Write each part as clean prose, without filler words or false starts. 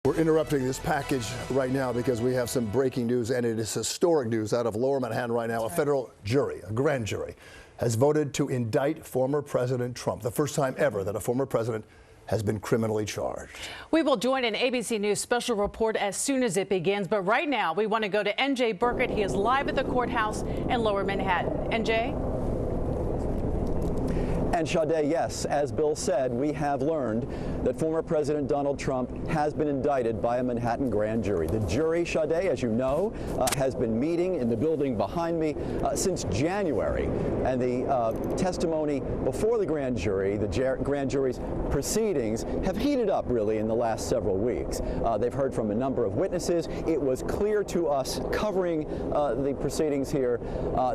We're interrupting this package right now because we have some breaking news, and it is historic news out of Lower Manhattan right now. A federal jury, a grand jury, has voted to indict former President Trump. The first time ever that a former president has been criminally charged. We will join an ABC News special report as soon as it begins. But right now, we want to go to NJ Burkett. He is live at the courthouse in Lower Manhattan. NJ? And Sade, yes, as Bill said, we have learned that former President Donald Trump has been indicted by a Manhattan grand jury. The jury, Sade, as you know, has been meeting in the building behind me since January. And the testimony before the grand jury, the grand jury's proceedings, have heated up really in the last several weeks. They've heard from a number of witnesses. It was clear to us covering the proceedings here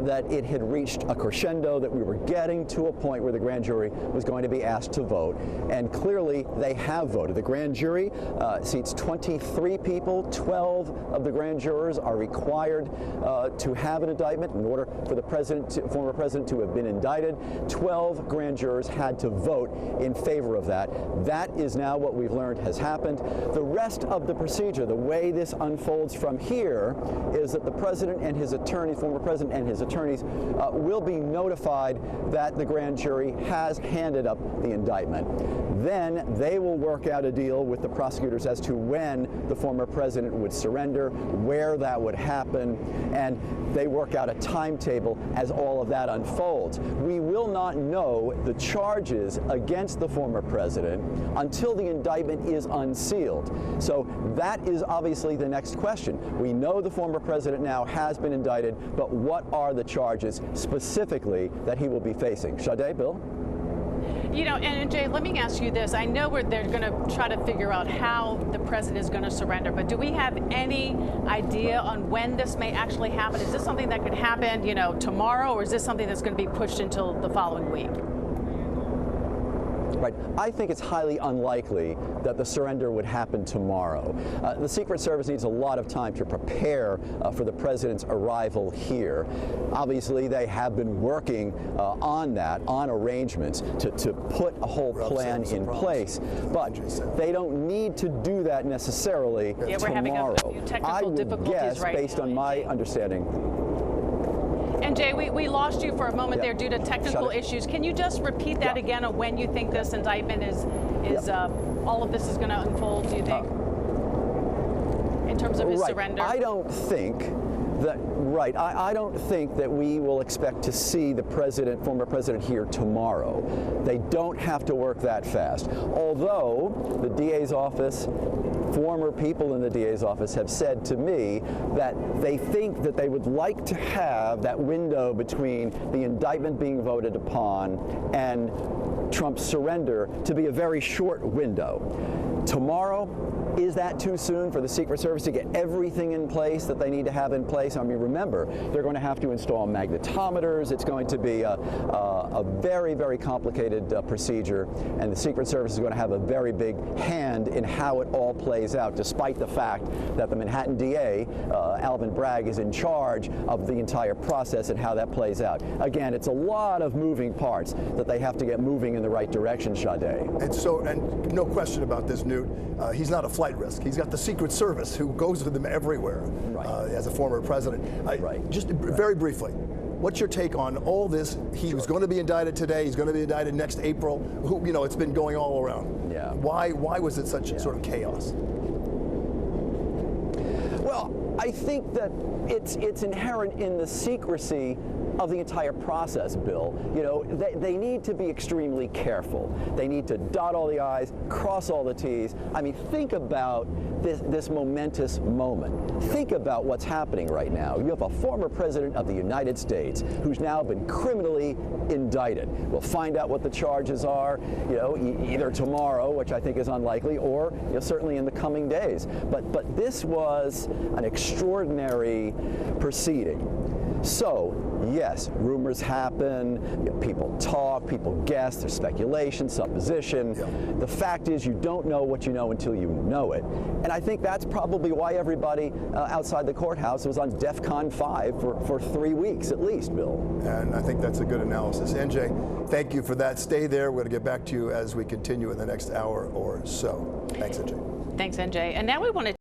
that it had reached a crescendo, that we were getting to a point where the grand jury was going to be asked to vote, and clearly they have voted. The grand jury seats 23 people. 12 of the grand jurors are required to have an indictment in order for the former president to have been indicted. 12 grand jurors had to vote in favor of that. That is now what we've learned has happened. The rest of the procedure, the way this unfolds from here, is that the president and his attorneys, former president and his attorneys, will be notified that the grand jury has handed up the indictment. Then they will work out a deal with the prosecutors as to when the former president would surrender, where that would happen, and they work out a timetable as all of that unfolds. We will not know the charges against the former president until the indictment is unsealed. So that is obviously the next question. We know the former president now has been indicted, but what are the charges specifically that he will be facing? Sade, Bill? You know, and Jay, let me ask you this. I know they're going to try to figure out how the president is going to surrender, but do we have any idea on when this may actually happen? Is this something that could happen, you know, tomorrow, or is this something that's going to be pushed until the following week? Right. I think it's highly unlikely that the surrender would happen tomorrow. The Secret Service needs a lot of time to prepare for the president's arrival here. Obviously, they have been working on that, on arrangements to put a whole plan in place, but they don't need to do that necessarily tomorrow. We're having a few technical difficulties right now. Based on my understanding. And Jay, we lost you for a moment there due to technical issues. Can you just repeat that again of when you think this indictment is all of this is going to unfold, do you think, in terms of his surrender? I don't think that, I don't think that we will expect to see the former president here tomorrow. They don't have to work that fast. Although the DA's office, former people in the DA's office have said to me that they think that they would like to have that window between the indictment being voted upon and Trump's surrender to be a very short window. Tomorrow, is that too soon for the Secret Service to get everything in place that they need to have in place? I mean, remember, they're going to have to install magnetometers. It's going to be a very, very complicated procedure, and the Secret Service is going to have a very big hand in how it all plays out, despite the fact that the Manhattan DA, Alvin Bragg, is in charge of the entire process and how that plays out. Again, it's a lot of moving parts that they have to get moving in the right direction, Sade. And no question about this, Newt. He's not a flight risk. He's got the Secret Service who goes with him everywhere as a former president. Just very briefly, what's your take on all this? He was going to be indicted today. He's going to be indicted next April. It's been going all around. Yeah. Why was it such sort of chaos? Well, I think that it's inherent in the secrecy of the entire process, Bill. You know, they need to be extremely careful. They need to dot all the I's, cross all the T's. I mean, think about this momentous moment. Think about what's happening right now. You have a former president of the United States who's now been criminally indicted. We'll find out what the charges are, either tomorrow, which I think is unlikely, or certainly in the coming days. But this was an extraordinary proceeding. So, yes, rumors happen, people talk, people guess, there's speculation, supposition. The fact is you don't know what you know until you know it. And I think that's probably why everybody outside the courthouse was on DEFCON 5 for 3 weeks at least, Bill. And I think that's a good analysis. NJ, thank you for that. Stay there. We're going to get back to you as we continue in the next hour or so. Thanks, NJ. Thanks, NJ. And now we want to